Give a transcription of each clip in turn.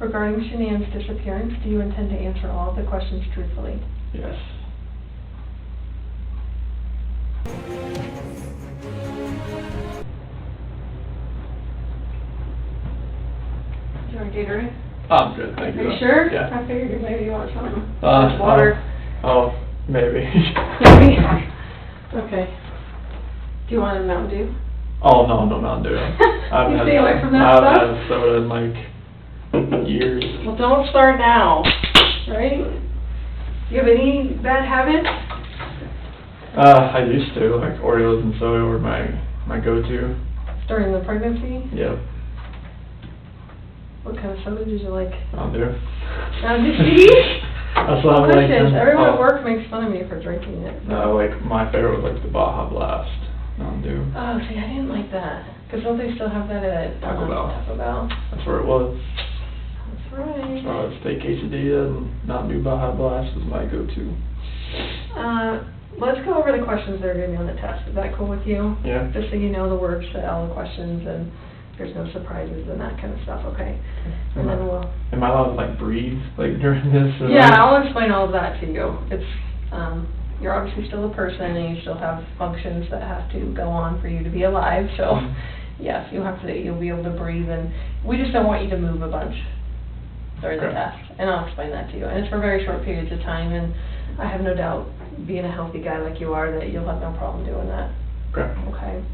Regarding Shanann's disappearance, do you intend to answer all of the questions truthfully? Yes. Do you want a Gatorade? I'm good, thank you. Are you sure? Yeah. I figured maybe you want some. Water. Oh, maybe. Maybe? Okay. Do you want a Mountain Dew? Oh, no, no Mountain Dew. You stay away from that I stuff? haven't had soda in like years. Well, don't start now, right? Do you have any bad habits? I used to, like Oreos and soda were my go-to. During the pregnancy? Yep. What kind of soda did you like? Mountain Dew. Mountain Dew? See? That's what I'm like. Delicious. Everyone at work makes fun of me for drinking it. No, like my favorite was like the Baja Blast Mountain Dew. Oh, see, I didn't like that. Because don't they still have that at Taco Bell. Taco Bell? That's where it was. That's right. Steak quesadilla and Mountain Dew Baja Blast was my go-to. Let's go over the questions that are going to be on the test. Is that cool with you? Yeah. Just so you know the words to all the questions and there's no surprises and that kind of stuff, okay? And then we'll... Am I allowed to like breathe like during this? Yeah, I'll explain all of that to you. It's, you're obviously still a person and you still have functions that have to go on for you to be alive, so yes, you'll be able to breathe, and we just don't want you to move a bunch during the test, and I'll explain that to you. And it's for very short periods of time, and I have no doubt, being a healthy guy like you are, that you'll have no problem doing that. Okay. Okay.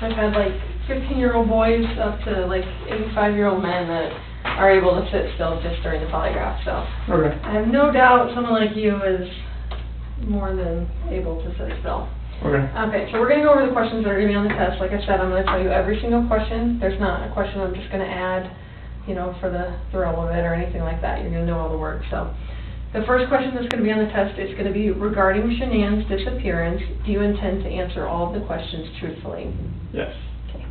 I've had like 15-year-old boys up to like 85-year-old men that are able to sit still just during the polygraph, so. Okay. I have no doubt someone like you is more than able to sit still. Okay. Okay, so we're going to go over the questions that are going to be on the test. Like I said, I'm going to tell you every single question. There's not a question I'm just going to add, you know, for the thrill of it or anything like that. You're going to know all the words. So the first question that's going to be on the test is going to be regarding Shanann's disappearance. Do you intend to answer all of the questions truthfully? Yes. Okay.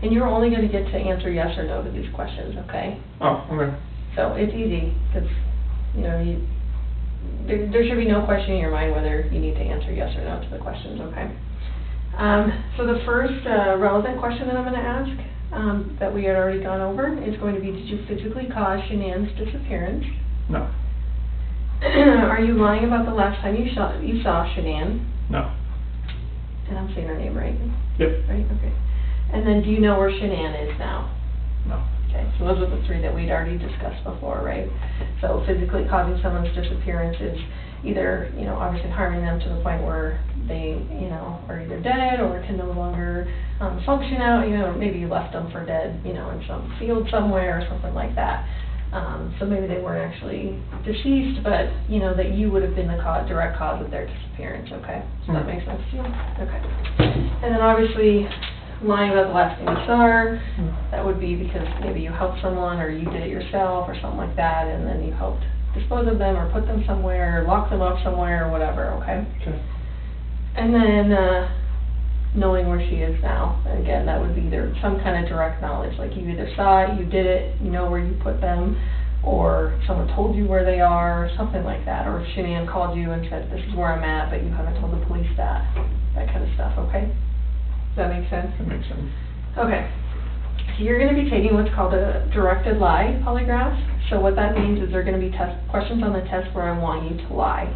And you're only going to get to answer yes or no to these questions, okay? Oh, okay. So it's easy because, you know, there should be no question in your mind whether you need to answer yes or no to the questions, okay? So the first relevant question that I'm going to ask that we had already gone over is going to be, did you physically cause Shanann's disappearance? No. Are you lying about the last time you saw Shanann? No. And I'm saying her name right? Yep. Right, okay. And then do you know where Shanann is now? No. Okay, so those are the three that we'd already discussed before, right? So physically causing someone's disappearance is either, you know, obviously harming them to the point where they, you know, are either dead or can no longer function out, you know, or maybe you left them for dead, you know, in some field somewhere or something like that. So maybe they weren't actually deceased, but, you know, that you would have been the direct cause of their disappearance, okay? So that makes sense to you? Okay. And then obviously, lying about the last thing you saw her, that would be because maybe you helped someone or you did it yourself or something like that, and then you helped dispose of them or put them somewhere or lock them up somewhere or whatever, okay? Okay. And then knowing where she is now. And again, that would be either some kind of direct knowledge, like you either saw it, you did it, you know where you put them, or someone told you where they are, something like that. Or if Shanann called you and said, this is where I'm at, but you haven't told the police that kind of stuff, okay? Does that make sense? That makes sense. Okay. So you're going to be taking what's called a directed lie polygraph. So what that means is there are going to be questions on the test where I want you to lie.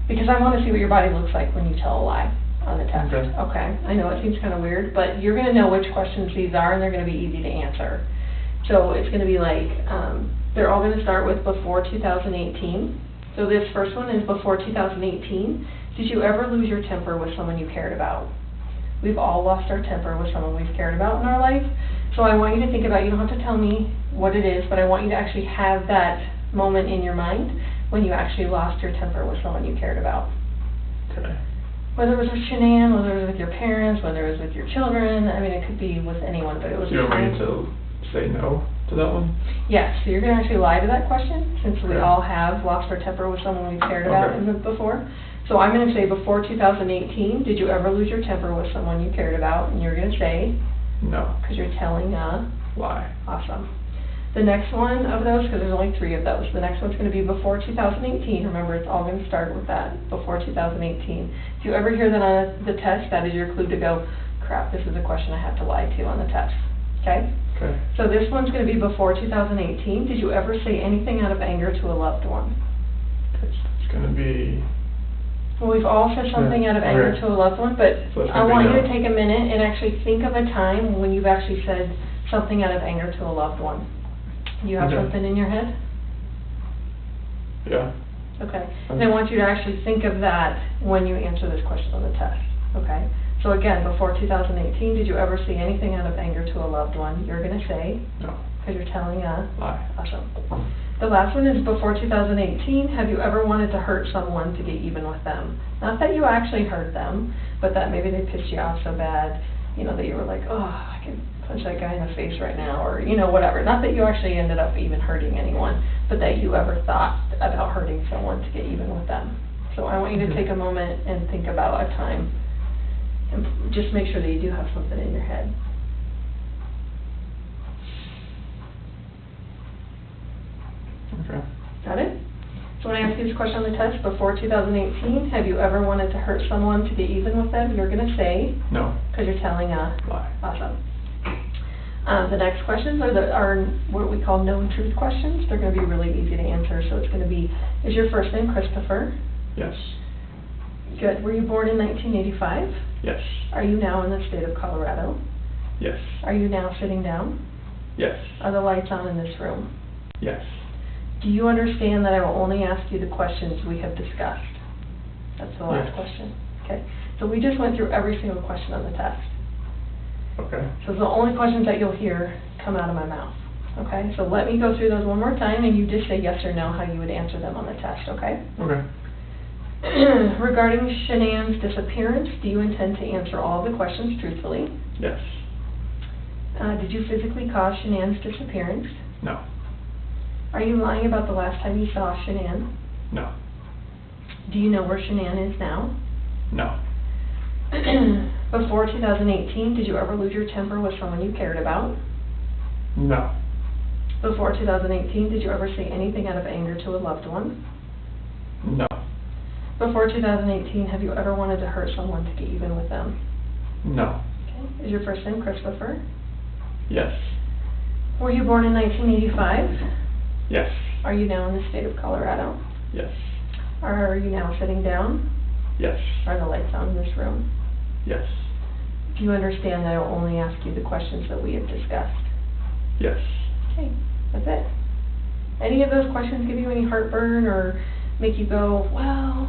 Because I want to see what your body looks like when you tell a lie on the test. Okay. Okay. I know it seems kind of weird, but you're going to know which questions these are, and they're going to be easy to answer. So it's going to be like, they're all going to start with before 2018. So this first one is before 2018. Did you ever lose your temper with someone you cared about? We've all lost our temper with someone we've cared about in our life. So I want you to think about, you don't have to tell me what it is, but I want you to actually have that moment in your mind when you actually lost your temper with someone you cared about. Okay. Whether it was with Shanann, whether it was with your parents, whether it was with your children, I mean, it could be with anyone, but it was... Do you want me to say no to that one? Yes, so you're going to actually lie to that question, since we Okay. all have lost our temper with someone we've cared about before. So I'm going to say before 2018, did you ever lose your temper with someone you cared about? And you're going to say... No. Because you're telling a... Lie. Awesome. The next one of those, because there's only 3 of those, the next one's going to be before 2018. Remember, it's all going to start with that, before 2018. If you ever hear that on the test, that is your clue to go, crap, this is a question I have to lie to on the test. Okay? Okay. So this one's going to be before 2018. Did you ever say anything out of anger to a loved one? It's going to be... Well, we've all said something out of anger Okay. to a loved one, but So it's I gonna be want you no. to take a minute and actually think of a time when you've actually said something out of anger to a loved one. You have Okay. something in your head? Yeah. Okay. And I want you to actually think of that when you answer this question on the test. Okay? So again, before 2018, did you ever say anything out of anger to a loved one? You're going to say, No. because you're telling a Lie. Awesome. The last one is before 2018, have you ever wanted to hurt someone to get even with them? Not that you actually hurt them, but that maybe they pissed you off so bad, you know, that you were like, oh, I could punch that guy in the face right now, or, you know, whatever. Not that you actually ended up even hurting anyone, but that you ever thought about hurting someone to get even with them. So I want you to take a moment and think about a time, and just make sure that you do have something in your head. Okay. Got it? So when I ask you this question on the test, before 2018, have you ever wanted to hurt someone to get even with them? You're going to say, No. because you're telling a Lie. Awesome. The next questions are what we call known truth questions. They're going to be really easy to answer. So it's going to be, is your first name Christopher? Yes. Good. Were you born in 1985? Yes. Are you now in the state of Colorado? Yes. Are you now sitting down? Yes. Are the lights on in this room? Yes. Do you understand that I will only ask you the questions we have discussed? That's the last Yes. question. Okay. So we just went through every single question on the test. Okay. So the only questions that you'll hear come out of my mouth. Okay? So let me go through those one more time, and you just say yes or no how you would answer them on the test, okay? Okay. Regarding Shanann's disappearance, do you intend to answer all of the questions truthfully? Yes. Did you physically cause Shanann's disappearance? No. Are you lying about the last time you saw Shanann? No. Do you know where Shanann is now? No. Before 2018, did you ever lose your temper with someone you cared about? No. Before 2018, did you ever say anything out of anger to a loved one? No. Before 2018, have you ever wanted to hurt someone to get even with them? No. Okay. Is your first name Christopher? Yes. Were you born in 1985? Yes. Are you now in the state of Colorado? Yes. Are you now sitting down? Yes. Are the lights on in this room? Yes. Do you understand that I will only ask you the questions that we have discussed? Yes. Okay, that's it. Any of those questions give you any heartburn or make you go, well?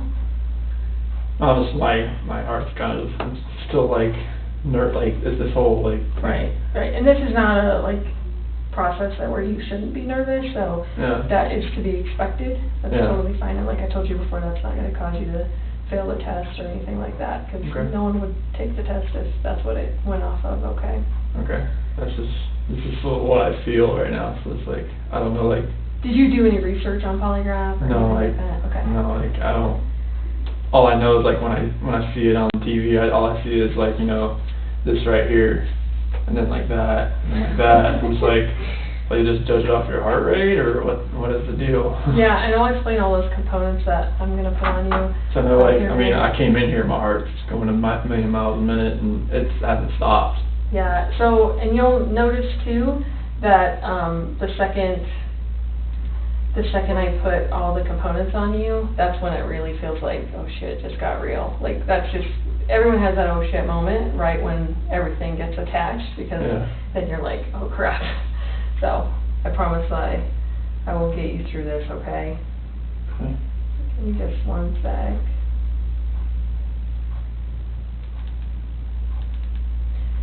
Honestly, my heart's kind of still like it's this whole like. Right. And this is not a process where you shouldn't be nervous, so Yeah. that is to be expected. That's Yeah. totally fine. And like I told you before, that's not going to cause you to fail the test or anything like that, because Okay. no one would take the test if that's what it went off of, okay? Okay. This is what I feel right now. So it's like I don't know like. Did you do any research on Polygraph or No, anything like that? Okay. No, like I don't. All I know is like when I see it on TV, all I see is like this right here, and then like that, and then like that. It's like you just judge it off your heart rate, or what is the deal? Yeah, and I'll explain all those components that I'm gonna put on you. So I know I came in here, my heart's going a million miles a minute, and it hasn't stopped. Yeah. So, and you'll notice too that the second I put all the components on you, that's when it really feels like, oh shit, it just got real. Like that's just, everyone has that oh shit moment, right, when everything gets attached, because then you're like, oh crap. So, I promise I will get you through this, okay? Okay. Give me just one sec.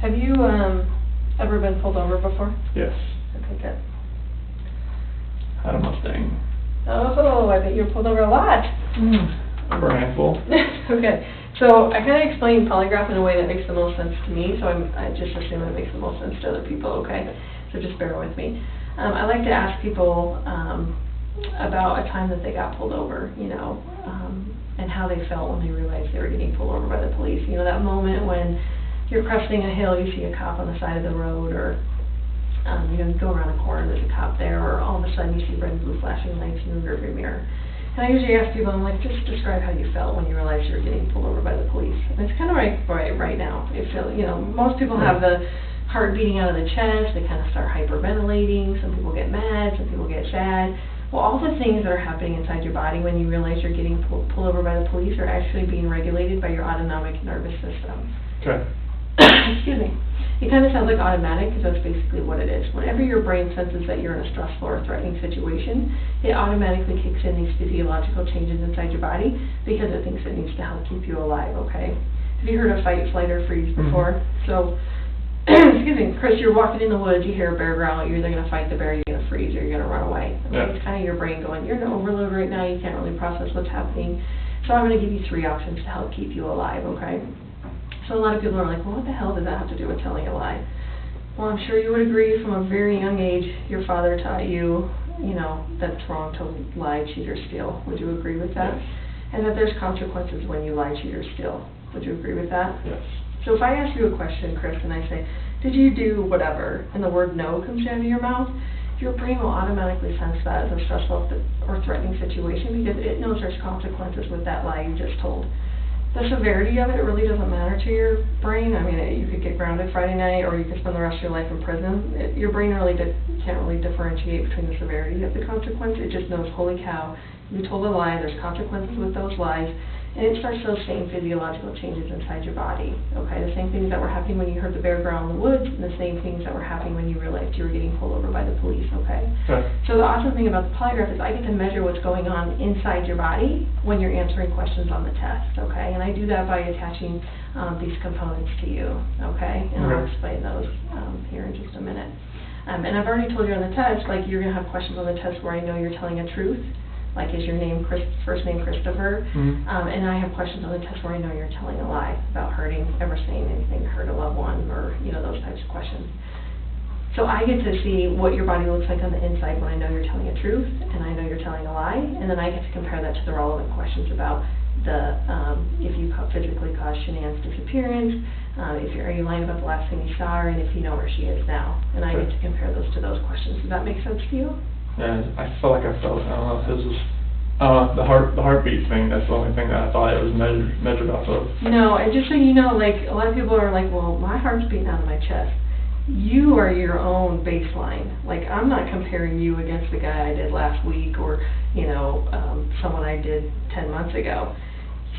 Have you ever been pulled over before? Yes. Okay, good. Had a Mustang. Oh, I bet you were pulled over a lot. Over a handful. Okay, so I kind of explained Polygraph in a way that makes the most sense to me, so I just assume it makes the most sense to other people, okay? So just bear with me. I like to ask people about a time that they got pulled over, and how they felt when they realized they were getting pulled over by the police. You know, that moment when you're cresting a hill, you see a cop on the side of the road, or You know, you go around a corner, there's a cop there, or all of a sudden you see red and blue flashing lights in the rearview mirror. And I usually ask people, I'm like, just describe how you felt when you realized you were getting pulled over by the police. And it's kind of right now. It feels, you know, most people have the heart beating out of the chest, they kind of start hyperventilating, some people get mad, some people get sad. Well, all the things that are happening inside your body when you realize you're getting pulled over by the police are actually being regulated by your autonomic nervous system. Okay. Excuse me. It kind of sounds like automatic because that's basically what it is. Whenever your brain senses that you're in a stressful or threatening situation, it automatically kicks in these physiological changes inside your body because it thinks it needs to help keep you alive, okay? Have you heard of fight, flight, or freeze before? So, excuse me, Chris, you're walking in the woods, you hear a bear growl, you're either going to fight the bear, you're going to freeze, or you're going to run away. Okay? Yeah. It's kind of your brain going, you're in overload right now, you can't really process what's happening. So I'm going to give you 3 options to help keep you alive, okay? So a lot of people are like, well, what the hell does that have to do with telling a lie? Well, I'm sure you would agree from a very young age, your father taught you, you know, that it's wrong to lie, cheat, or steal. Would you agree with that? Yes. And that there's consequences when you lie, cheat, or steal. Would you agree with that? Yes. So if I ask you a question, Chris, and I say, did you do whatever, and the word no comes out of your mouth, your brain will automatically sense that as a stressful or threatening situation because it knows there's consequences with that lie you just told. The severity of it really doesn't matter to your brain. I mean, you could get grounded Friday night, or you could spend the rest of your life in prison. Your brain really can't really differentiate between the severity of the consequence. It just knows, holy cow, you told a lie, there's consequences with those lies, and it starts those same physiological changes inside your body. Okay, the same things that were happening when you heard the bear growl in the woods, and the same things that were happening when you realized you were getting pulled over by the police. Okay. Okay. So the awesome thing about the polygraph is I get to measure what's going on inside your body when you're answering questions on the test. Okay, and I do that by attaching these components to you. Okay, and I'll explain those here in just a minute. And I've already told you on the test, like you're gonna have questions on the test where I know you're telling a truth. Like, is your name first name Christopher? Mm-hmm. And I have questions on the test where I know you're telling a lie about hurting, ever saying anything to hurt a loved one, or, you know, those types of questions. So I get to see what your body looks like on the inside when I know you're telling a truth, and I know you're telling a lie, and then I get to compare that to the relevant questions about the, if you physically caused Shanann's disappearance, are you lying about the last thing you saw her, and if you know where she is now. And I get to compare those to those questions. Does that make sense to you? Yeah, I felt like I don't know if this was, the heartbeat thing, that's the only thing that I thought it was measured off of. No, and just so you know, like, a lot of people are like, well, my heart's beating out of my chest. You are your own baseline. Like, I'm not comparing you against the guy I did last week or, you know, someone I did 10 months ago.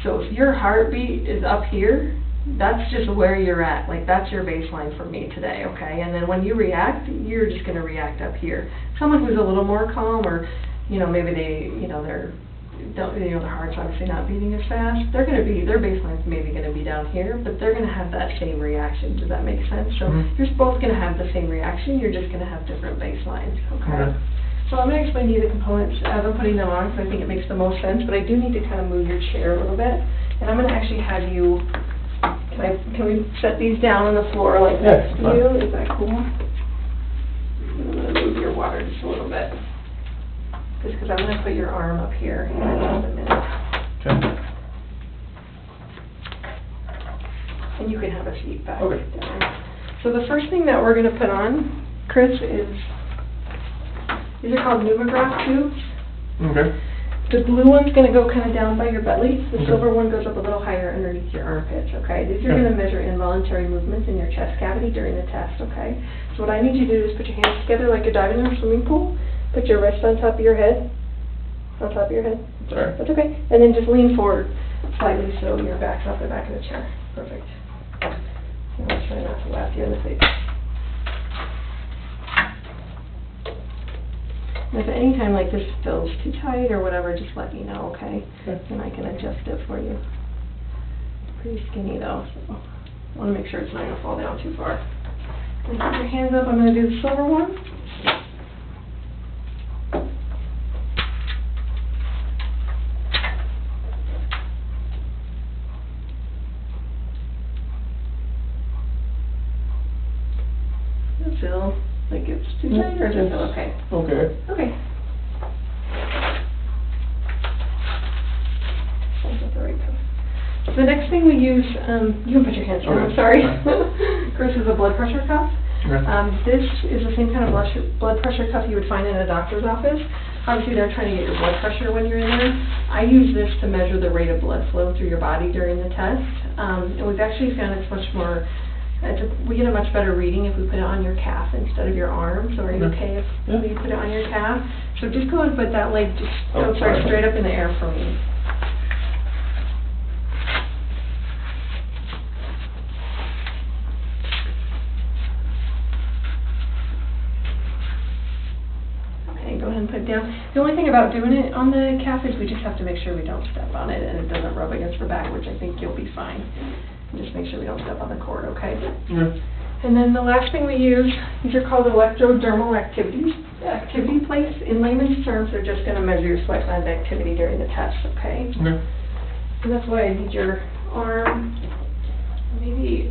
So if your heartbeat is up here, that's just where you're at. Like, that's your baseline for me today, okay? And then when you react, you're just going to react up here. Someone who's a little more calm, or, you know, maybe their heart's obviously not beating as fast, their baseline's maybe going to be down here, but they're going to have that same reaction. Does that make sense? So you're both going to have the same reaction, you're just going to have different baselines, okay? So I'm going to explain to you the components as I'm putting them on, because I think it makes the most sense, but I do need to kind of move your chair a little bit, and I'm going to actually have you, can we set these down on the floor like next to you? Is that cool? I'm going to move your water just a little bit, just because I'm going to put your arm up here in just a minute. Okay. And you can have a seat back Okay. down. So the first thing that we're going to put on, Chris, is, these are called pneumograph tubes. Okay. The blue one's going to go kind of down by your belly. The Okay. silver one goes up a little higher underneath your armpits, okay? These are going to measure involuntary movements in your chest cavity during the test, okay? So what I need you to do is put your hands together like you're diving in a swimming pool. Put your wrist on top of your head. On top of your head. Sorry. That's okay. And then just lean forward slightly so your back's off the back of the chair. Perfect. And I'll try not to laugh you in the face. And if at any time like this feels too tight or whatever, just let me know, okay? And I can adjust it for you. Pretty skinny though, so I want to make sure it's not going to fall down too far. And put your hands up. I'm going to do the silver one. Does it feel like it's too tight, or does it feel okay? Okay. Okay. That's the right toe. So the next thing we use, you can put your hands down, I'm sorry. Chris is a blood pressure cuff. This is the same kind of blood pressure cuff you would find in a doctor's office. Obviously, they're trying to get your blood pressure when you're in there. I use this to measure the rate of blood flow through your body during the test. And we've actually found it's much more, we get a much better reading if we put it on your calf instead of your arm. So are you okay if we put it on your calf? So just go and put that leg straight up in the air for me. Go ahead and put it down. The only thing about doing it on the calf is we just have to make sure we don't step on it and it doesn't rub against the back, which I think you'll be fine. And just make sure we don't step on the cord, okay? And then the last thing we use, these are called electrodermal activity plates. In layman's terms, they're just going to measure your sweat gland activity during the test, okay? And that's why I need your arm. Maybe,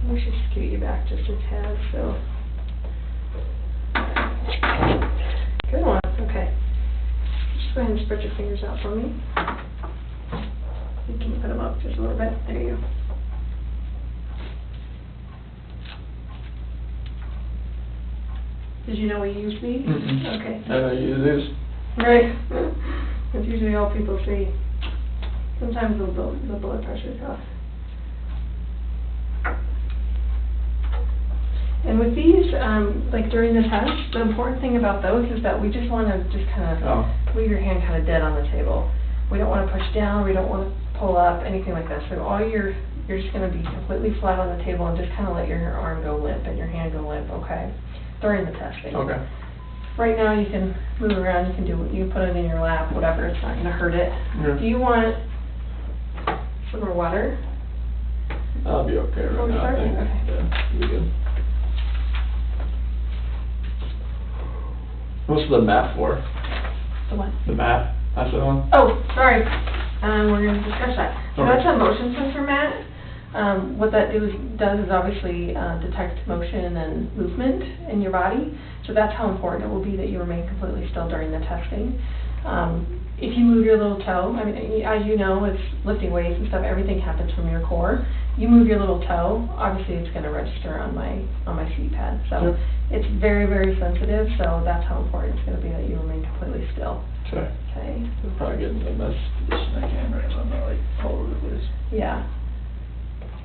we should scoot you back just a tad, so. Good one, okay. Just go ahead and spread your fingers out for me. You can put them up just a little bit. There you go. Did you know we use these? Okay. I use these. Right. That's usually all people see. Sometimes the blood pressure is off. And with these, like during the test, the important thing about those is that we just want to just kind of leave your hand kind of dead on the table. We don't want to push down, we don't want to pull up, anything like that. So you're just going to be completely flat on the table and just kind of let your arm go limp and your hand go limp, okay? During the testing. Okay. Right now you can move around, you can put it in your lap, whatever, it's not going to hurt it. Do you want some more water? I'll be okay right now, I think. Okay. Yeah, you'll be good. What's the mat for? The what? The mat, that's the one? Oh, sorry. We're going to discuss that. So Okay. that's a motion sensor mat. What that does is obviously detect motion and movement in your body. So that's how important it will be that you remain completely still during the testing. If you move your little toe, I mean, as you know, it's lifting weights and stuff, everything happens from your core. You move your little toe, obviously it's going to register on my seat pad. So it's very, very sensitive, so that's how important it's going to be that you remain completely still. Okay. Okay. I'm probably getting the best position I can right now, I'm not like all over the place. Yeah.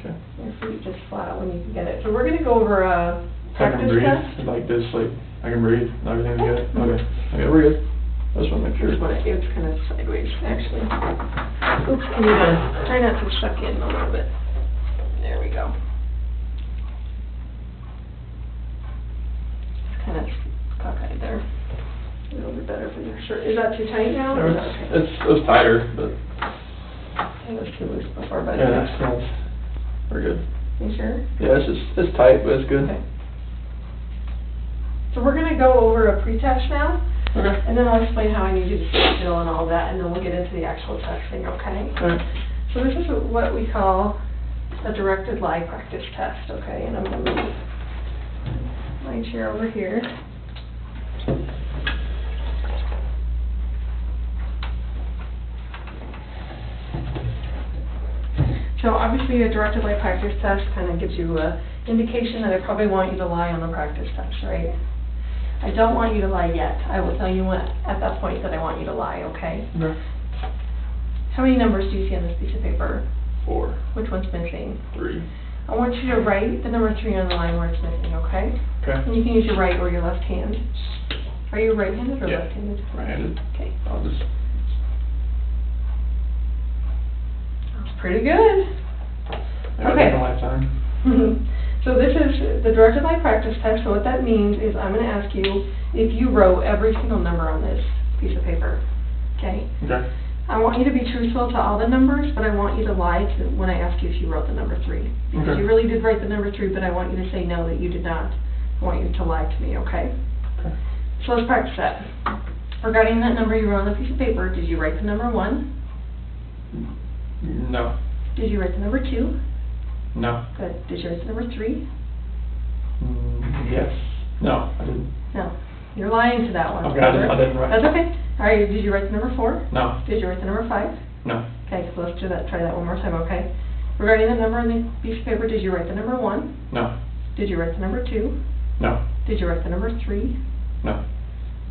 Okay. Your feet just flat when you can get it. So we're going to go over a I can practice breathe, test. like this, like, I can breathe, and everything's good? Mhm. Okay. Okay, we're good. I just want to make sure. It's kind of sideways, actually. Oops, can you try not to suck in a little bit. There we go. It's kind of cockeyed there. A little bit better for your shirt. Is that too tight now? Or is that okay? It's tighter, but. It was too loose before, but. Yeah, that's, we're good. You sure? Yeah, it's tight, but it's good. Okay. So we're going to go over a pre-test now. Okay. And then I'll explain how I need you to sit still and all that, and then we'll get into the actual testing, okay? Alright. So this is what we call a directed lie practice test, okay? And I'm going to move my chair over here. So obviously a directed lie practice test kind of gives you an indication that I probably want you to lie on the practice test, right? I don't want you to lie yet. I will tell you when, at that point that I want you to lie, okay? Okay. How many numbers do you see on this piece of paper? 4. Which one's missing? 3. I want you to write the number 3 on the line where it's missing, okay? Okay. And you can use your right or your left hand. Are you right-handed or Yeah. left-handed? Right-handed. Okay. I'll just. That's pretty good. Okay. A lifetime. So this is the directed lie practice test. So what that means is I'm going to ask you if you wrote every single number on this piece of paper, okay? Okay. I want you to be truthful to all the numbers, but I want you to lie when I ask you if you wrote the number 3. Because Okay. you really did write the number 3, but I want you to say no, that you did not. I want you to lie to me, okay? Okay. So let's practice that. Regarding that number you wrote on the piece of paper, did you write the number 1? No. Did you write the number 2? No. Good. Did you write the number 3? Yes. No, I didn't. No. You're lying to that one. Okay, I didn't write. That's okay. All right, did you write the number 4? No. Did you write the number 5? No. Okay, so let's try that one more time, okay? Regarding the number on the piece of paper, did you write the number 1? No. Did you write the number 2? No. Did you write the number 3? No.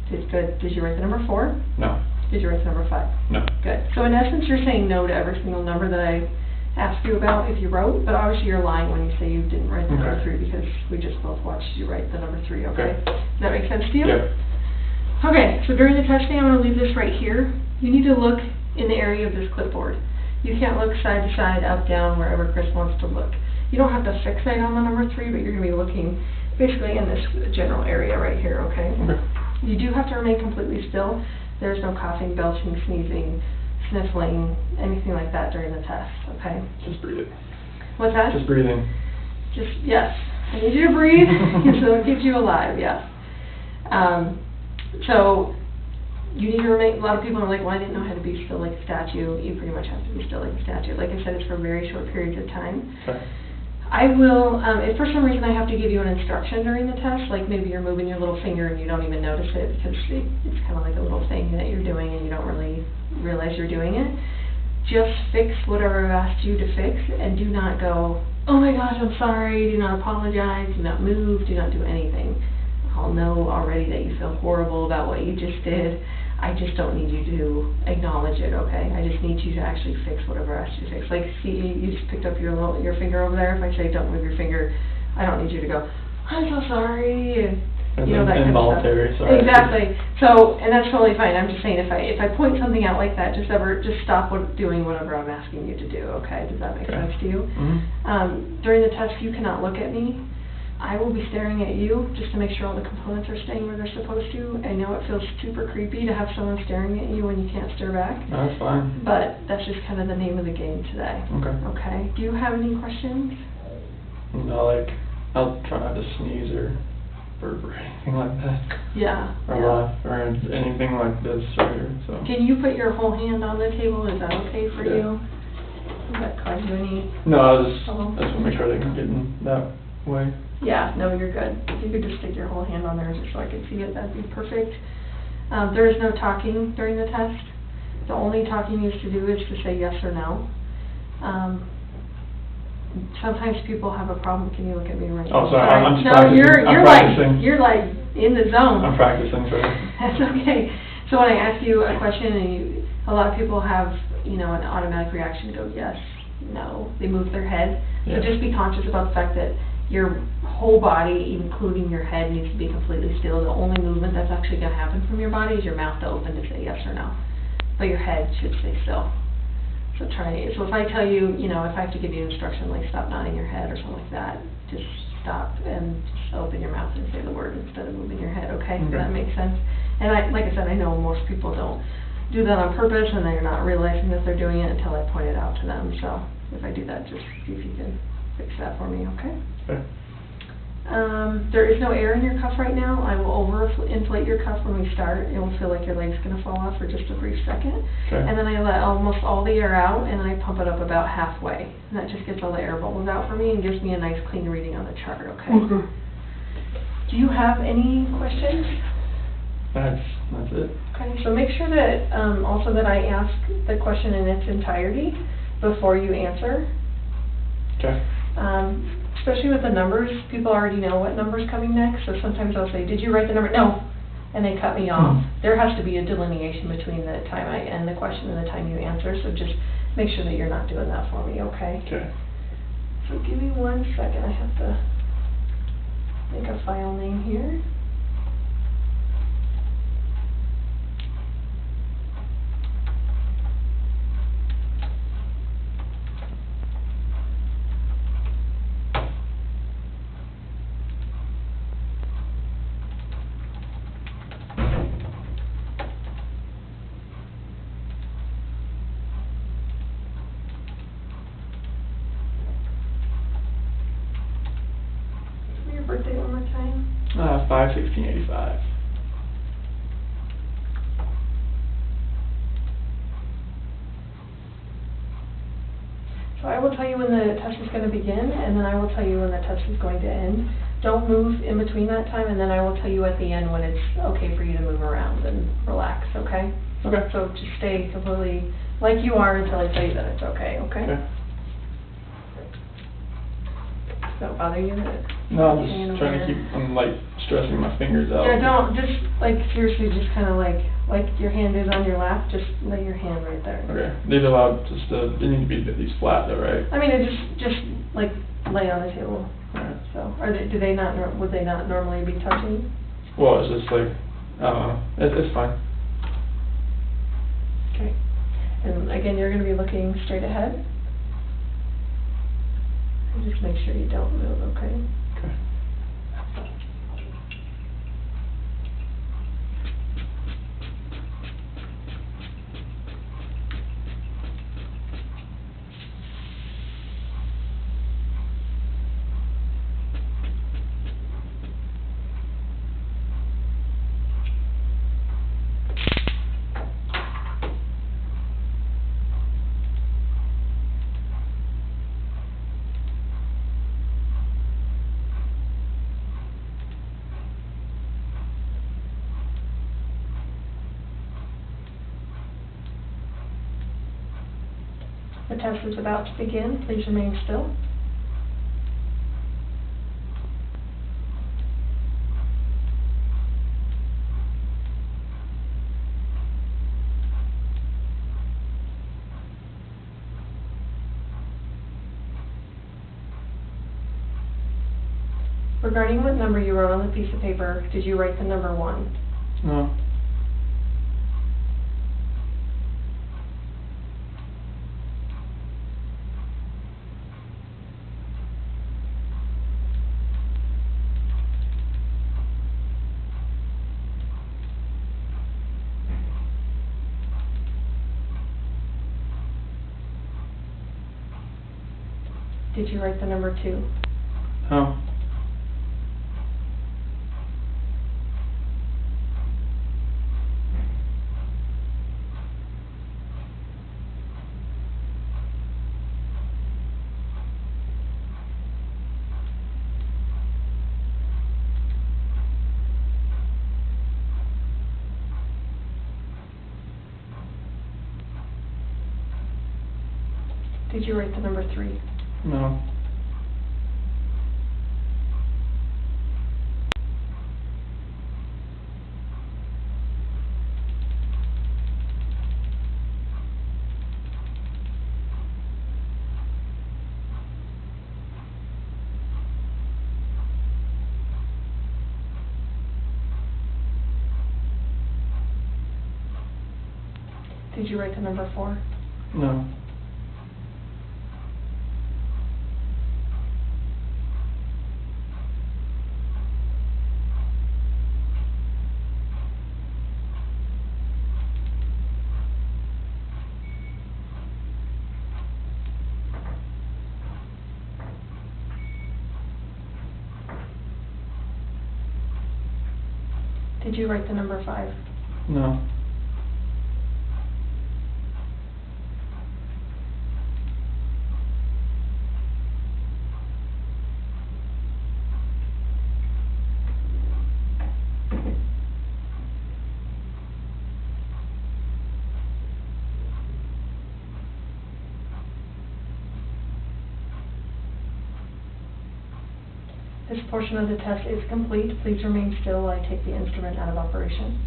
Good. Did you write the number 4? No. Did you write the number 5? No. Good. So in essence, you're saying no to every single number that I asked you about if you wrote, but obviously you're lying when you say you didn't write the number 3 because we just both watched you write the number 3, okay? Does that make sense to you? Yep. Okay, so during the testing, I'm going to leave this right here. You need to look in the area of this clipboard. You can't look side to side, up, down, wherever Chris wants to look. You don't have to fixate on the number 3, but you're going to be looking basically in this general area right here, okay? Okay. You do have to remain completely still. There's no coughing, belching, sneezing, sniffling, anything like that during the test, okay? Just breathe it. What's that? Just breathing. Yes. I need you to breathe so it keeps you alive, yes. So you need to remain, a lot of people are like, well, I didn't know how to be still like a statue. You pretty much have to be still like a statue. Like I said, it's for very short periods of time. Okay. I will, if for some reason I have to give you an instruction during the test, like maybe you're moving your little finger and you don't even notice it because it's kind of like a little thing that you're doing and you don't really realize you're doing it, just fix whatever I've asked you to fix and do not go, oh my gosh, I'm sorry, do not apologize, do not move, do not do anything. I'll know already that you feel horrible about what you just did. I just don't need you to acknowledge it, okay? I just need you to actually fix whatever I asked you to fix. Like, see, you just picked up your finger over there. If I say don't move your finger, I don't need you to go, I'm so sorry, and you know, that kind of stuff. Involuntary, sorry. Exactly. So, and that's totally fine. I'm just saying, if I point something out like that, just stop doing whatever I'm asking you to do, okay? Does that make sense to you? Mm-hmm. During the test, you cannot look at me. I will be staring at you just to make sure all the components are staying where they're supposed to. I know it feels super creepy to have someone staring at you when you can't stare back. No, that's fine. But that's just kind of the name of the game today. Okay. Okay. Do you have any questions? No, like, I'll try not to sneeze or burp or anything like that. Yeah. Or laugh or anything like this right here, so. Can you put your whole hand on the table? Is that okay for Yeah. you? Does that cause you any? No, I just Oh. want to make sure they can get in that way. Yeah, no, you're good. If you could just stick your whole hand on there just so I could see it, that'd be perfect. There is no talking during the test. The only talking you used to do is to say yes or no. Sometimes people have a problem. Can you look at me right now? Oh, sorry, I'm just no, practicing. I'm practicing. you're like in the zone. I'm practicing, sorry. That's okay. So when I ask you a question and a lot of people have, you know, an automatic reaction, go yes, no. They move their head. Yeah. So just be conscious about the fact that your whole body, including your head, needs to be completely still. The only movement that's actually going to happen from your body is your mouth to open to say yes or no. But your head should stay still. So if I tell you, you know, if I have to give you an instruction like stop nodding your head or something like that, just stop and just open your mouth and say the word instead of moving your head, okay? Does that make sense? And like I said, I know most people don't do that on purpose and they're not realizing that they're doing it until I point it out to them. So if I do that, just see if you can fix that for me, okay? Okay. There is no air in your cuff right now. I will over-inflate your cuff when we start. It will feel like your leg's going to fall off for just a brief second. Okay. And then I let almost all the air out, and then I pump it up about halfway. And that just gets all the air bubbles out for me and gives me a nice clean reading on the chart, okay? Okay. Do you have any questions? That's it. Okay, so make sure that, also that I ask the question in its entirety before you answer. Okay. Especially with the numbers, people already know what number's coming next, so sometimes I'll say, did you write the number? No. And they cut me off. There has to be a delineation between the time I end the question and the time you answer, so just make sure that you're not doing that for me, okay? Okay. So give me 1 second, I have to make a file name here. Birthday one more time. 5/16/85. So I will tell you when the test is going to begin, and then I will tell you when the test is going to end. Don't move in between that time, and then I will tell you at the end when it's okay for you to move around and relax, okay? Okay. So just stay completely like you are until I tell you that it's okay, okay? Okay. Does that bother you? No, I'm just trying to keep, I'm like stressing my fingers out. Yeah, don't, just like seriously, just kind of like your hand is on your lap, just lay your hand right there. Okay, these allowed just they need to be at least flat though, right? I mean, it just like lay on the table. Alright. So, do they not, would they not normally be touching? Well, it's just like, I don't know, it's fine. Okay. And again, you're going to be looking straight ahead. And just make sure you don't move, okay? Okay. The test is about to begin. Please remain still. Regarding what number you wrote on the piece of paper, did you write the number 1? No. Did you write the number 2? No. Did you write the number 3? No. Did you write the number 4? No. Did you write the number 5? No. This portion of the test is complete. Please remain still while I take the instrument out of operation.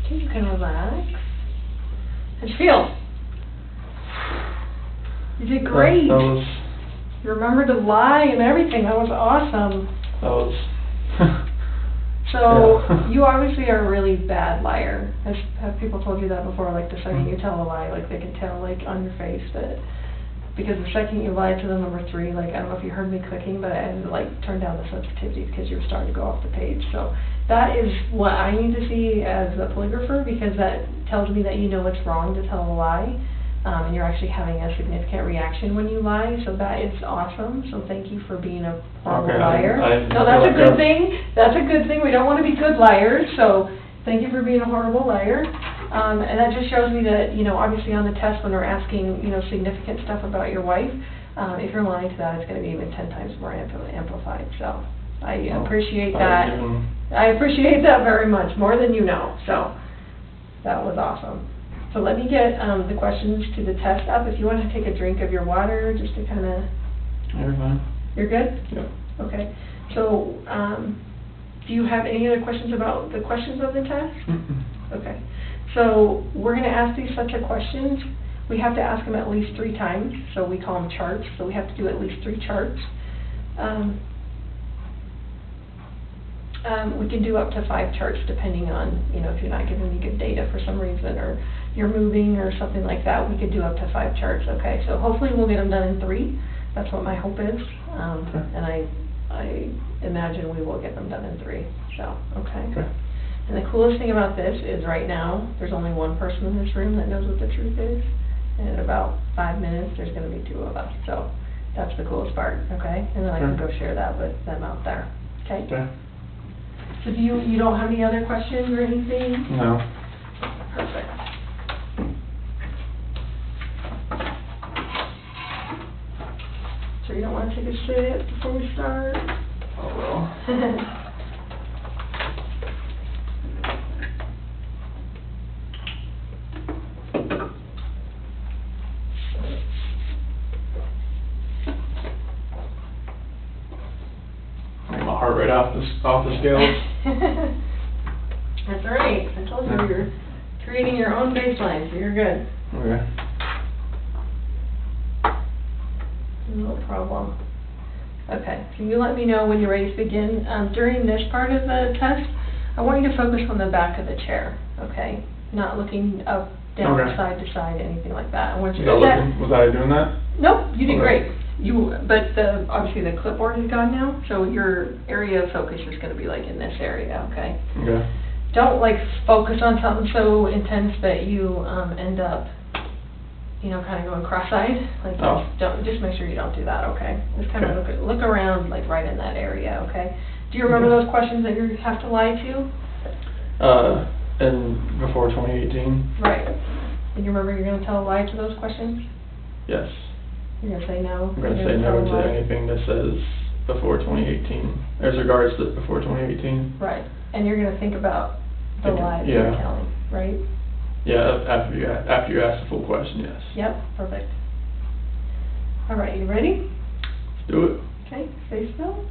Okay, you can relax. How'd you feel? You did great. That was... You remembered to lie and everything. That was awesome. That was... So, Yeah. you obviously are a really bad liar. Have people told you that before? Like, the second you tell a lie, like, they can tell, like, on your face that... Because the second you lied to the number 3, like, I don't know if you heard me clicking, but I had to, like, turn down the sensitivity because you were starting to go off the page. So, that is what I need to see as a polygrapher, because that tells me that you know it's wrong to tell a lie. And you're actually having a significant reaction when you lie, so that is awesome. So thank you for being a horrible liar. No, that's a good thing. That's a good thing. We don't want to be good liars, so thank you for being a horrible liar. And that just shows me that, you know, obviously on the test when we're asking, you know, significant stuff about your wife, if you're lying to that, it's going to be even 10 times more amplified. So I appreciate that. I appreciate that very much, more than you know. So that was awesome. So let me get the questions to the test up. If you want to take a drink of your water, just to kind of... You're fine. You're good? Yep. Okay. So, do you have any other questions about the questions of the test? Okay. So, we're going to ask these sets of questions. We have to ask them at least 3 times, so we call them charts. So we have to do at least 3 charts. We can do up to 5 charts depending on, you know, if you're not giving me good data for some reason, or you're moving or something like that, we could do up to 5 charts, okay? So hopefully we'll get them done in 3. That's what my hope is. And I imagine we will get them done in 3, so, okay? And the coolest thing about this is right now, there's only one person in this room that knows what the truth is. And in about 5 minutes, there's going to be 2 of us. So that's the coolest part, okay? And then I can go share that with them out there, okay? So do you don't have any other questions or anything? No. Perfect. So you don't want to take a sip before we start? Oh, well. My heart rate off the scales. That's all right. I told you you're creating your own baseline, so you're good. Okay. No problem. Okay, so you let me know when you're ready to begin. During this part of the test, I want you to focus on the back of the chair, okay? Not looking up, down, side to side, anything like that. I want you to Was I doing that? Nope, you did great. But obviously the clipboard is gone now, so your area of focus is going to be like in this area, okay? Okay. Don't like focus on something so intense that you end up, you know, kind of going cross-eyed. Like, just make sure you don't do that, okay? Just kind of look around, like right in that area, okay? Do you remember those questions that you have to lie to? And before 2018. Right. And you remember you're going to tell a lie to those questions? Yes. You're going to say no? I'm going to say no to anything that says before 2018, as regards to before 2018. Right. And you're going to think about the lies you're telling, right? Yeah, after you ask the full question, yes. Yep, perfect. All right, you ready? Let's do it. Okay, stay still.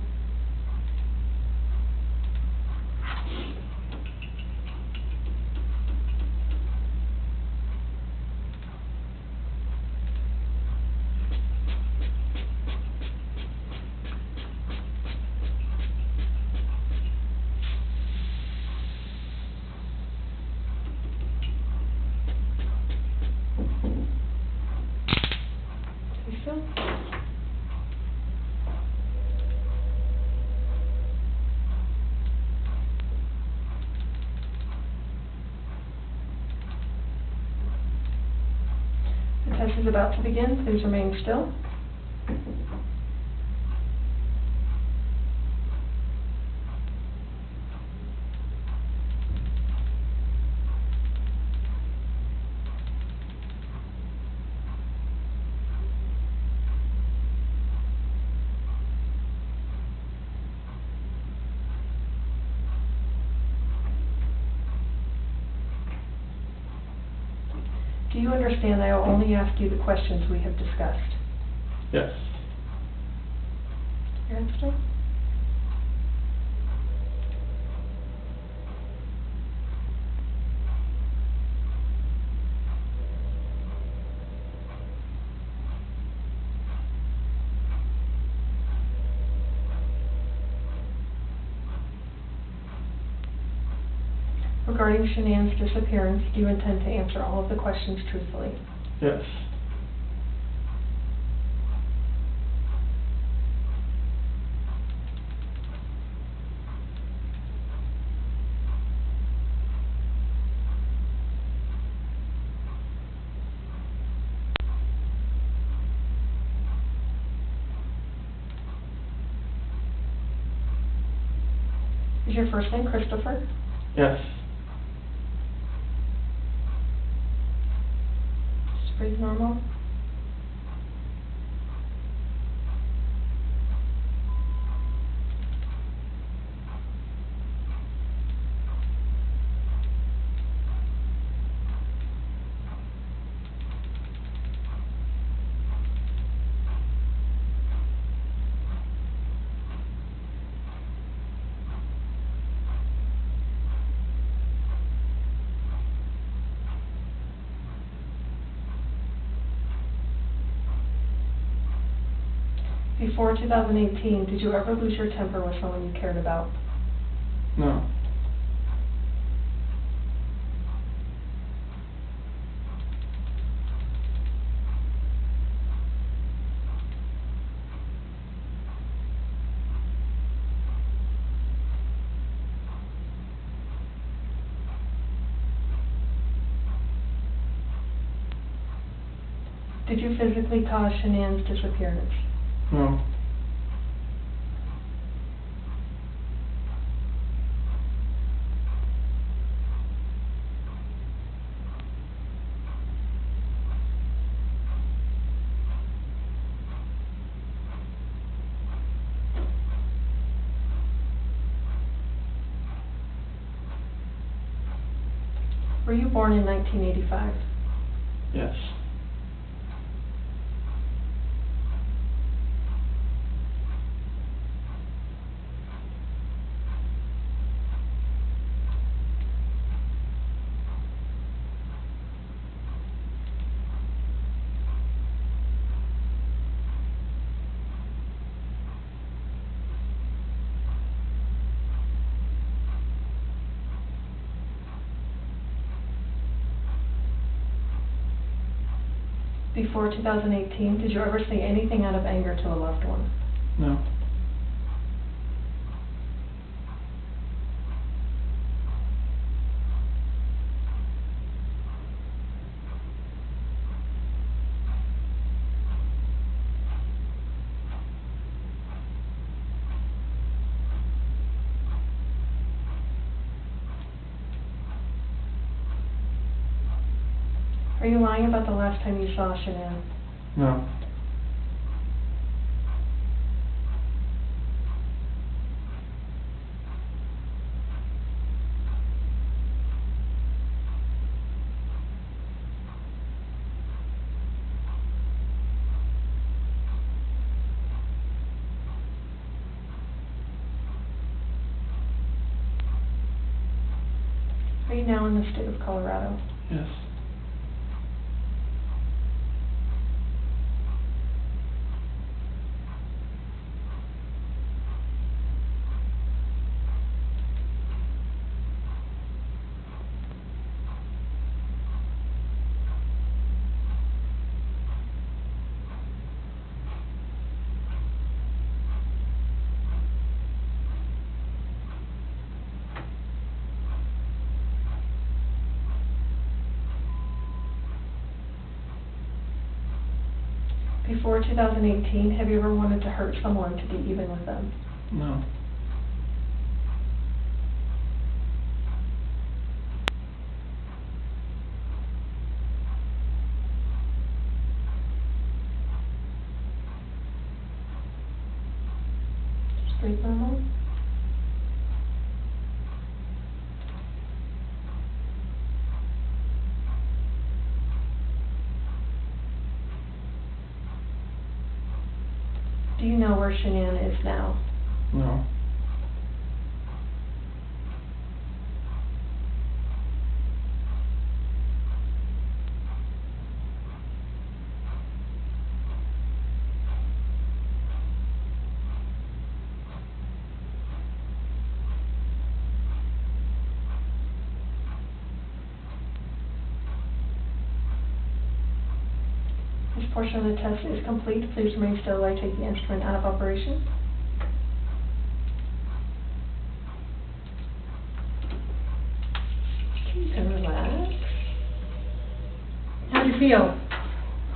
The test is about to begin. Please remain still. Do you understand I will only ask you the questions we have discussed? Yes. Your hand still? Regarding Shanann's disappearance, do you intend to answer all of the questions truthfully? Yes. Is your first name Christopher? Yes. Breathe normal. Before 2018, did you ever lose your temper with someone you cared about? No. Did you physically cause Shanann's disappearance? No. Were you born in 1985? Yes. Before 2018, did you ever say anything out of anger to a loved one? No. Are you lying about the last time you saw Shanann? No. Are you now in the state of Colorado? Yes. Before 2018, have you ever wanted to hurt someone to be even with them? No. Just breathe normal. Do you know where Shanann is now? No. This portion of the test is complete. Please remain still while I take the instrument out of operation. And relax. How do you feel?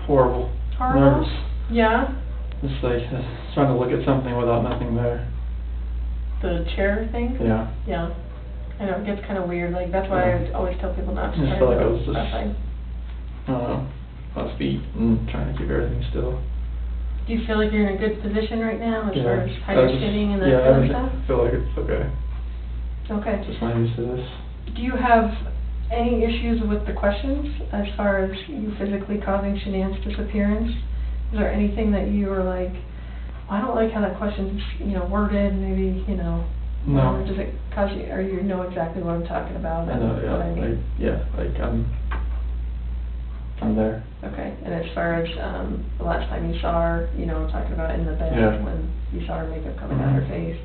Horrible. Horrible? Nervous. Yeah? Just like trying to look at something without nothing there. The chair thing? Yeah. Yeah. I know, it gets kind of weird. Like, that's why I always tell people not to I try felt to like I go was just, that way. I don't know, on feet and trying to keep everything still. Do you feel like you're in a good position right now as Yeah. far as how I you're just- sitting and that yeah, kind of everything- stuff? I feel like it's okay. Okay. Just not used to this. Do you have any issues with the questions as far as you physically causing Shanann's disappearance? Is there anything that you are like, I don't like how that question's, worded, maybe, No. or does it cause you, or you know exactly what I'm talking about? I know, and what I mean? yeah, like I'm there. Okay, and as far as, the last time you saw her, you know, talking about in the bed, Yeah. when you saw her makeup coming down her face,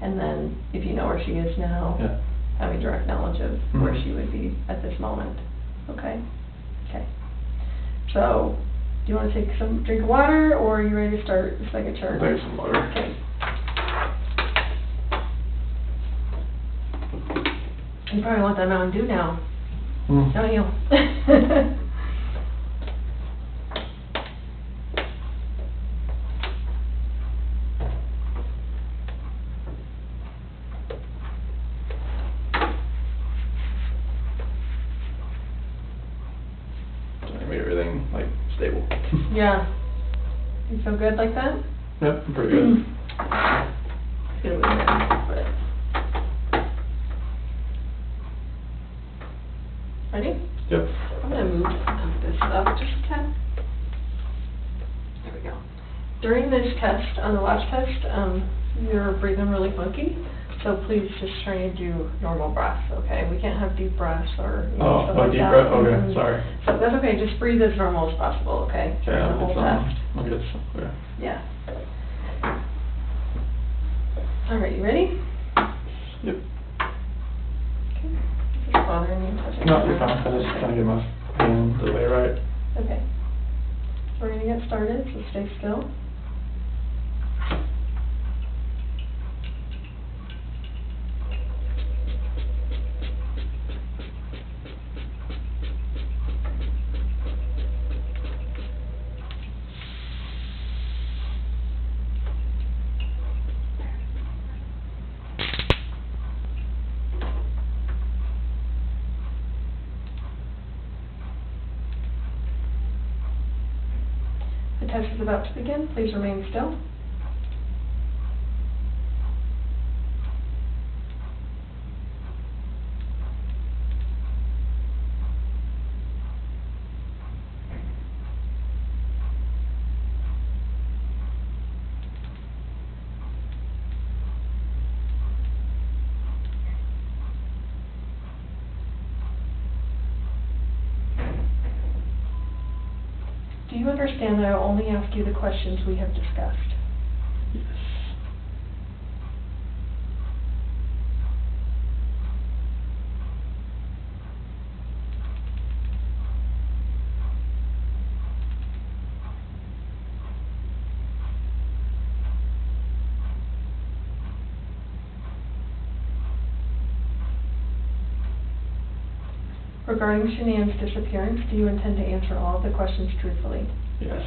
and then if you know where she is now, Yeah. having direct knowledge of where Mhm. she would be at this moment, okay? Okay. So, do you wanna take some drink of water, or are you ready to start the second chart? I'll take some water. Okay. You probably want that Mountain Dew now, Mm. don't you? Make everything, like, stable. Yeah. You feel good like that? Yep, I'm pretty good. It's gonna be bad, but. Ready? Yep. I'm gonna move this up just a tad. There we go. During this test, on the watch test, you're breathing really funky, so please just try and do normal breaths, okay? We can't have deep breaths or, you know, Oh, stuff no like deep that. breath? Okay, Mhm. sorry. So that's okay, just breathe as normal as possible, okay? Okay, During the I'll whole get some, test. I'll get some, okay. Yeah. All right, you ready? Yep. Okay. Is this bothering you? No, you're fine, I just trying to get my hand the way right. Okay. We're gonna get started, so stay still. The test is about to begin. Please remain still. Do you understand that I will only ask you the questions we have discussed? Yes. Regarding Shanann's disappearance, do you intend to answer all of the questions truthfully? Yes.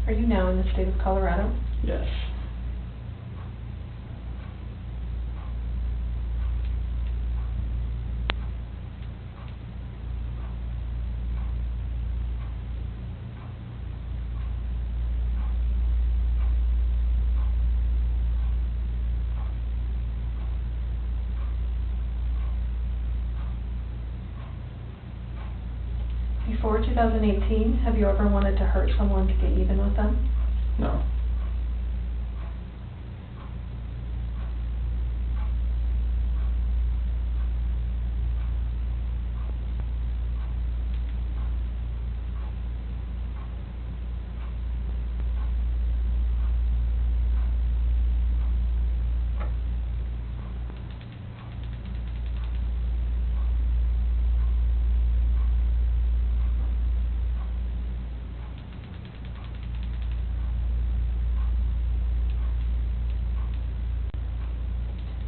Are you now in the state of Colorado? Yes. Before 2018, have you ever wanted to hurt someone to get even with them? No.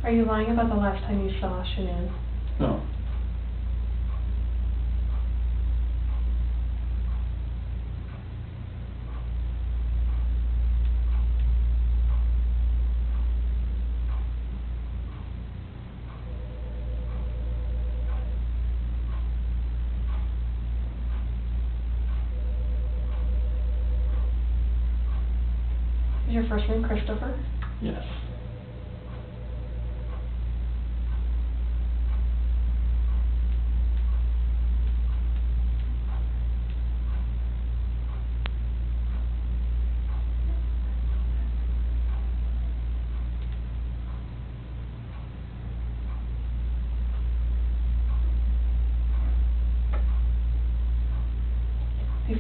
Are you lying about the last time you saw Shanann? No. Is your first name Christopher? Yes.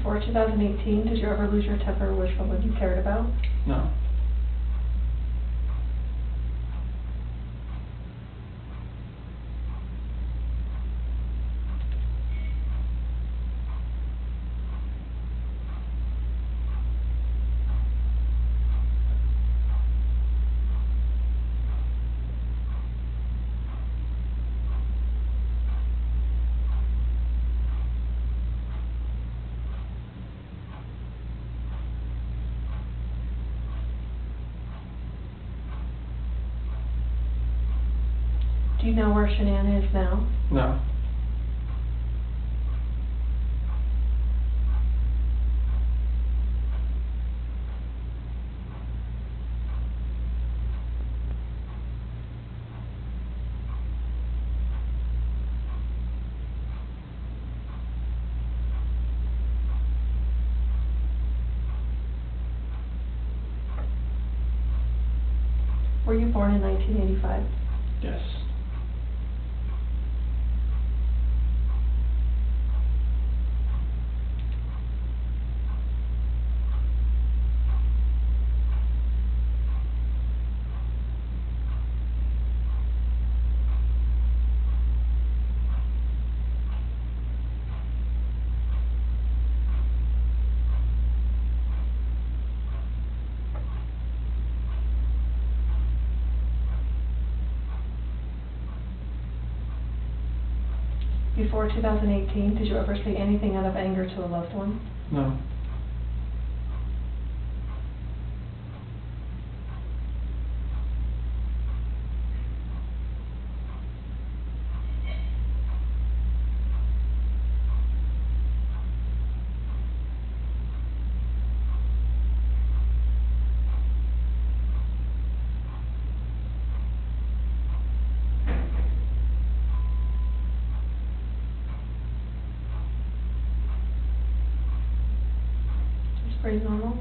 Before 2018, did you ever lose your temper with someone you cared about? No. Do you know where Shanann is now? No. Were you born in 1985? Yes. Before 2018, did you ever say anything out of anger to a loved one? No. It's pretty normal.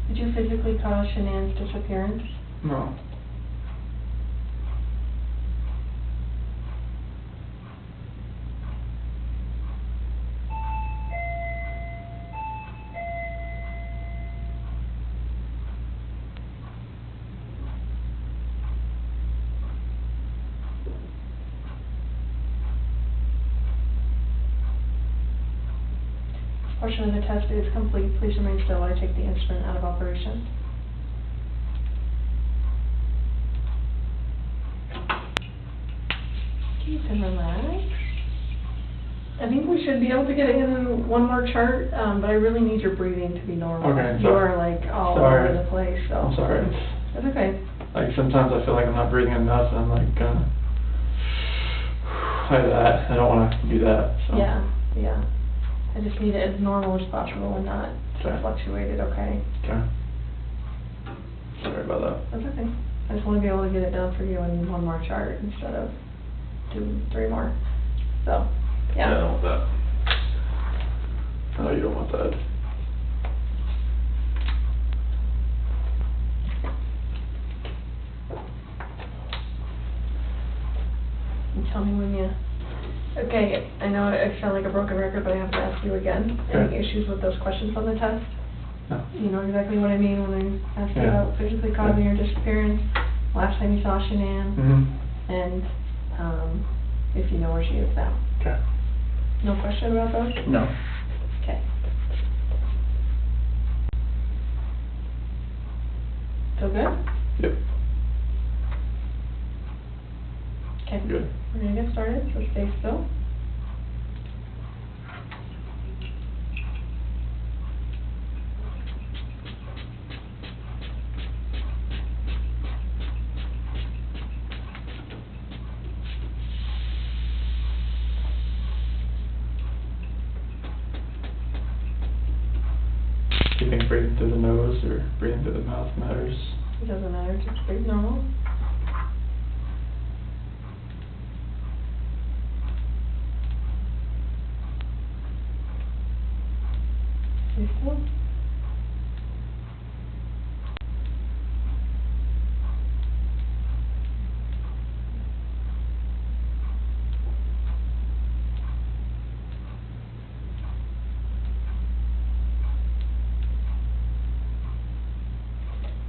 Did you physically cause Shanann's disappearance? No. Portion of the test is complete. Please remain still while I take the instrument out of operation. You can relax. I think we should be able to get in one more chart, but I really need your breathing to be normal. Okay, You are like all sorry. over the place, so. I'm sorry. That's okay. Like sometimes I feel like I'm not breathing enough, and I'm like like that. I don't want to do that. So. Yeah, yeah. I just need it as normal as possible and not Okay. fluctuated, okay? Okay. Sorry about that. That's okay. I just want to be able to get it done for you in one more chart instead of 2, 3 more. So, Yeah, I yeah. don't want that. No, you don't want that. And tell me when you... Okay, I know I sound like a broken record, but I have to ask you again. Any Okay. issues with those questions on the test? No. You know exactly what I mean when I ask you Yeah. about physically causing your disappearance, last time you saw Shanann, and if you know where she is now. Okay. No question about those? No. Okay. Feel good? Yep. Okay. Good. We're gonna get started, so stay still. Do you think breathing through the nose or breathing through the mouth matters? It doesn't matter, just breathe normal. Stay still.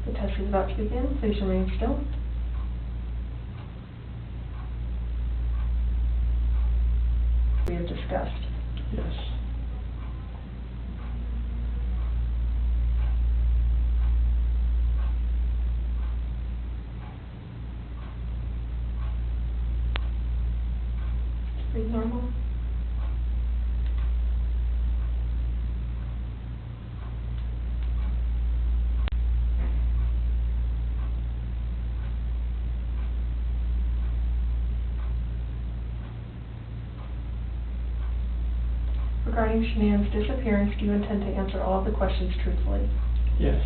The test is about to begin. Please remain still. We have discussed. Yes. Breathe normal. Regarding Shanann's disappearance, do you intend to answer all of the questions truthfully? Yes.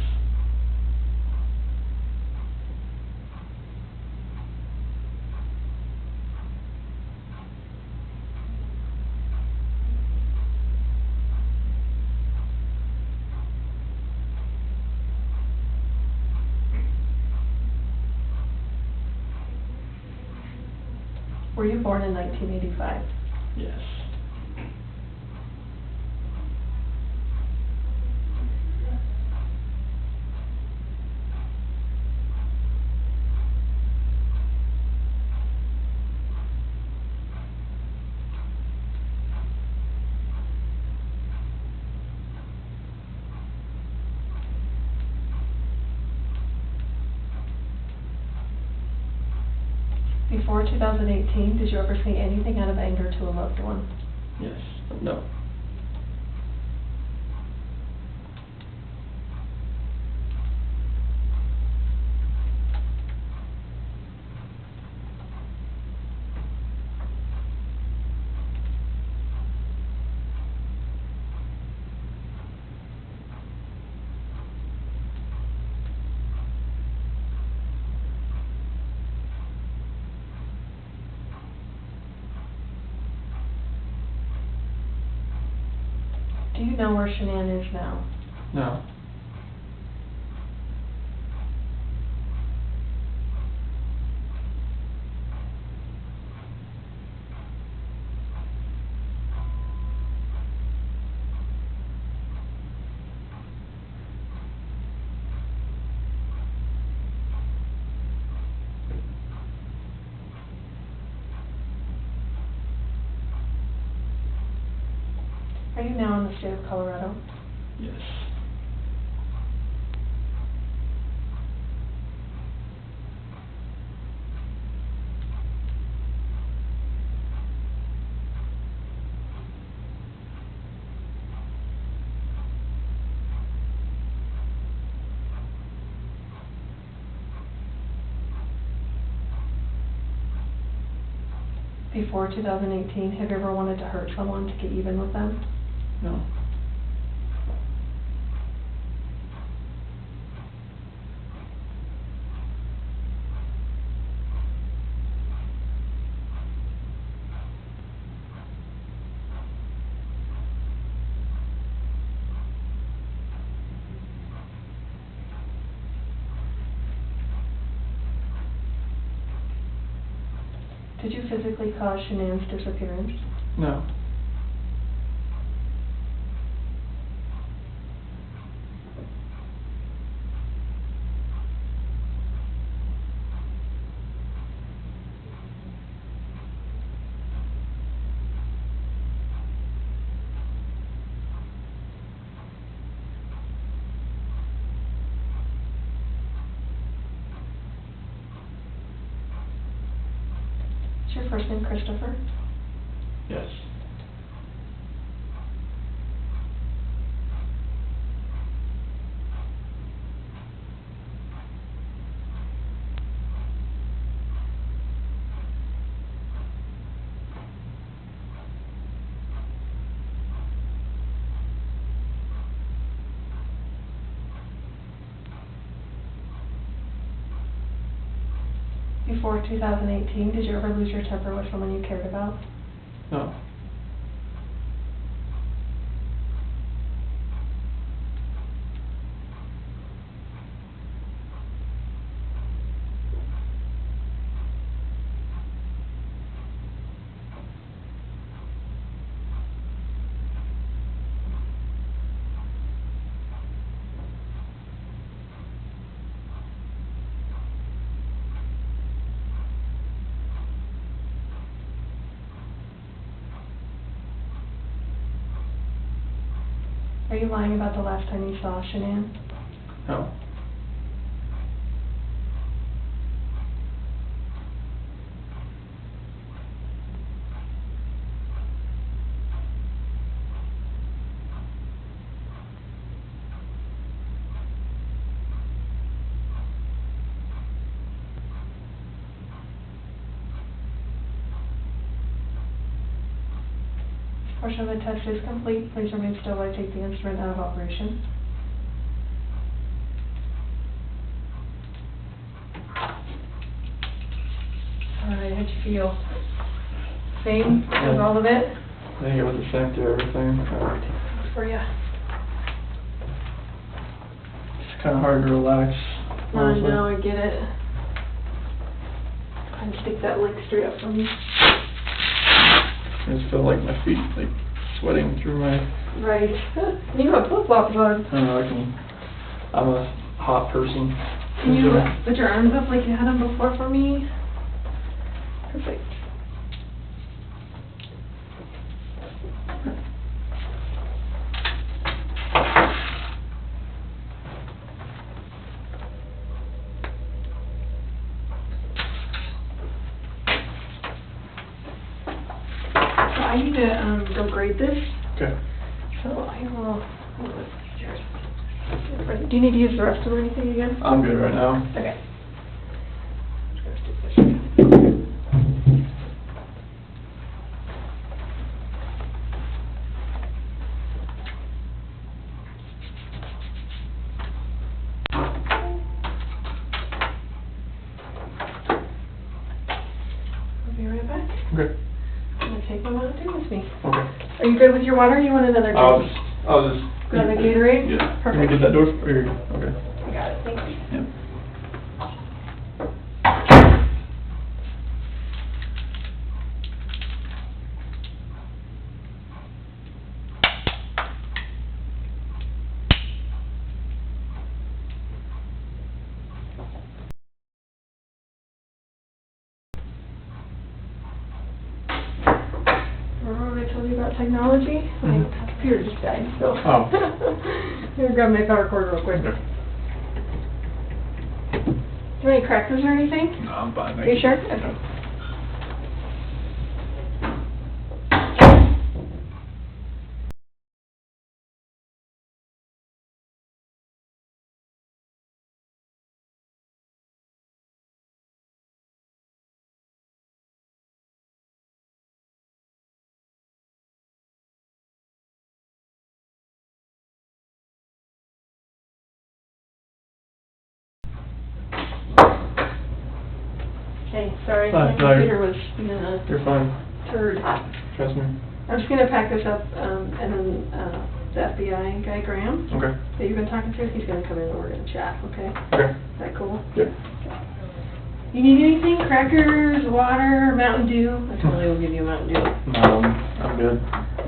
Were you born in 1985? Yes. Before 2018, did you ever say anything out of anger to a loved one? Yes. No. Do you know where Shanann is now? No. Are you now in the state of Colorado? Yes. Before 2018, have you ever wanted to hurt someone to get even with them? No. Did you physically cause Shanann's disappearance? No. Is your first name Christopher? Yes. Before 2018, did you ever lose your temper with someone you cared about? No. Are you lying about the last time you saw Shanann? No. Portion of the test is complete. Please remain still while I take the instrument out of operation. Alright, how'd you feel? Same as all of it? I think it was the same through everything. Thanks for ya. It's kind of hard to relax. I honestly. know, I get it. Kind of stick that leg straight up for me. I just feel like my feet like sweating through my. Right. You have flip-flops on. I don't know. I'm a hot person. Can you put your arms up like you had them before for me? Perfect. I need to go grade this. Okay. So I will. Do you need to use the restroom or anything again? I'm good right now. Okay. I'll be right back. Okay. I'm gonna take my Mountain Dew with me. Okay. Are you good with your water? Or you want another drink? I'll just. Grab a Gatorade? Yeah. Perfect. Can we get that door? Okay. I got it, thank you. Yep. Remember when I told you about technology? My computer just died, so. Oh. I'm gonna grab my power cord real quick. Okay. Do you want any crackers or anything? No, I'm fine. Are you sure? Okay. Okay, sorry, my Fine, sorry. computer was being a You're fine. turd. Trust me. I'm just gonna pack this up, and then, the FBI guy, Graham, Okay. that you've been talking to, he's gonna come in and we're gonna chat, okay? Okay. Is that cool? Yep. You need anything? Crackers, water, Mountain Dew? I totally will give you a Mountain Dew. No, I'm good.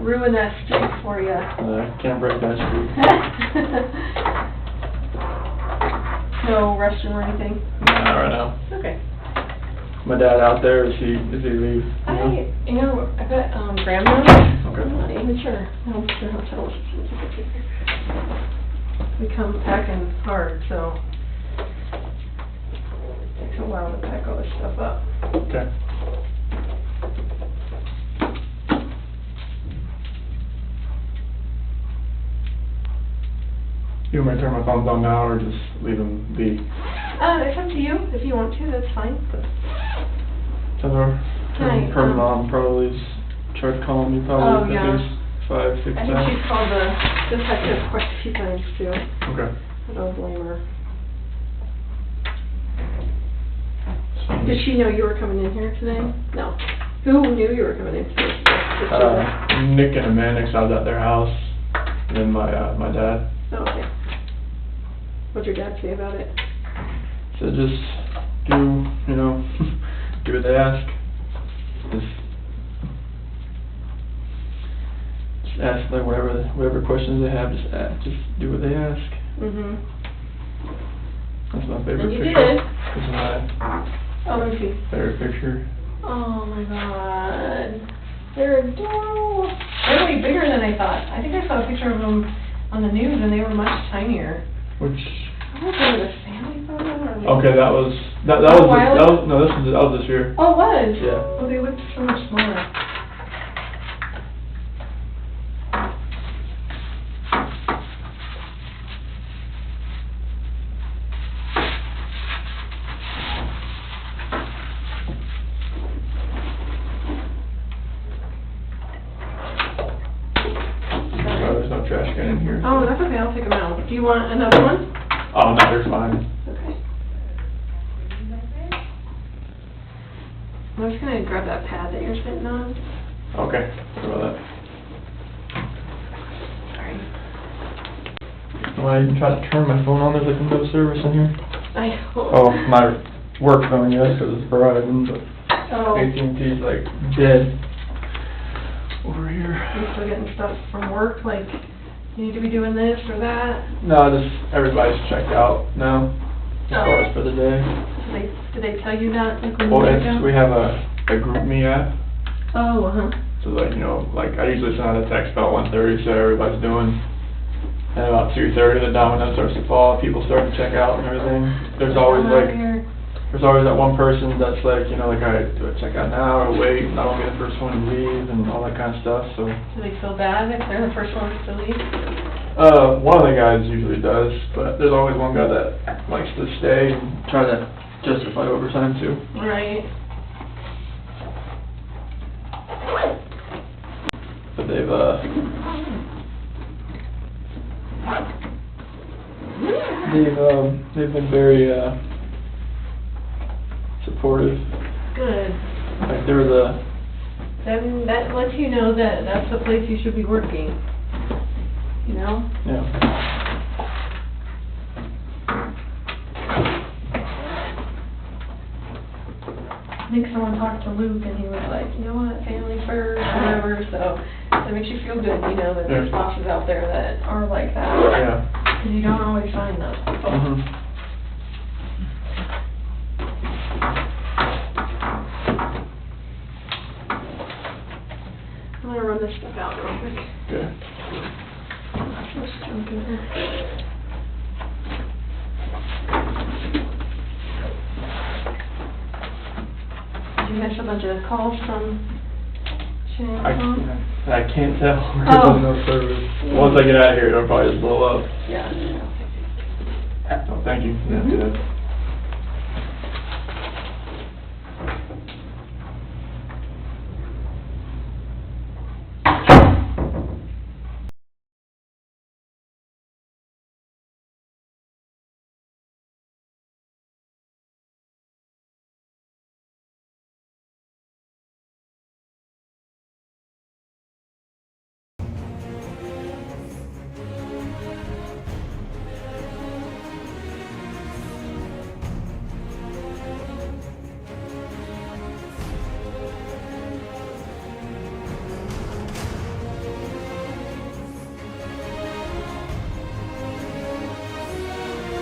Ruin that streak for you. Can't break that streak. No restroom or anything? Not right now. Okay. My dad out there, is he leave? I bet, Graham knows. Okay. I'm not even sure. I don't know hotels. We come packing hard, so it takes a while to pack all this stuff up. Okay. You want me to turn my phones on now or just leave them be? It's up to you. If you want to, that's fine. Tell her, Can I, turn them on, probably tried calling me probably yeah. at least 5, 6 I times. think she's called the detective quite a few times too. Okay. I don't blame her. So, Did she know you were coming in here today? No. Who knew you were coming in today? Just you? Nick and Amanda, I was at their house, and then my dad. Oh, okay. What'd your dad say about it? So just do what they ask. Just ask like whatever questions they have. Just do what they ask. Mhm. That's my favorite And you picture. did. This is my Oh, let me see. favorite picture. Oh my god. They're adorable. They're way bigger than I thought. I think I saw a picture of them on the news, and they were much tinier. Which, I don't know if it was a family photo or like... okay, that was no, that was this year. Oh, it was? Yeah. Oh, they looked so much smaller. There's no trash can in here. Oh, that's okay, I'll take them out. Do you want another one? Oh, no, they're fine. Okay. I'm just gonna grab that pad that you're sitting on. Okay, sorry about that. Sorry. When I even tried to turn my phone on, there's like no service in here. I hope. Oh, my work phone, yes, because it's Verizon, but Oh. AT&T's like dead over here. Are you still getting stuff from work, like, you need to be doing this or that? No, just everybody's checked out now, as far as for the day. Did they tell you that, like, when Well, you check out? we have a group me app, Oh, so like, you know, like I usually send out a text about 1:30, so everybody's doing. And about 2:30, the domino starts to fall, people start to check out and everything. There's always like, there's always that one person that's like, you know, like, alright, do I check out now or wait, and I won't be the first one to leave and all that kind of stuff, so. Do they feel bad if they're the first ones to leave? One of the guys usually does, but there's always one guy that likes to stay and try to justify overtime too. Right. But they've been very, supportive. Good. Like, there was a, Then that lets you know that that's the place you should be working. You know? yeah. I think someone talked to Luke and he was like, you know what, family first, whatever, so it makes you feel good, you know, that there's Yeah. bosses out there that are like that. Yeah. Because you don't always find those people. Mhm. I'm gonna run this stuff out real quick. Okay. There's junk in there. Did you miss a bunch of calls from Schaik? I can't tell, because Oh. there's no service. Once I get out of here, it'll probably just blow up. Yeah. Oh, thank you. Yeah, Mhm. do that.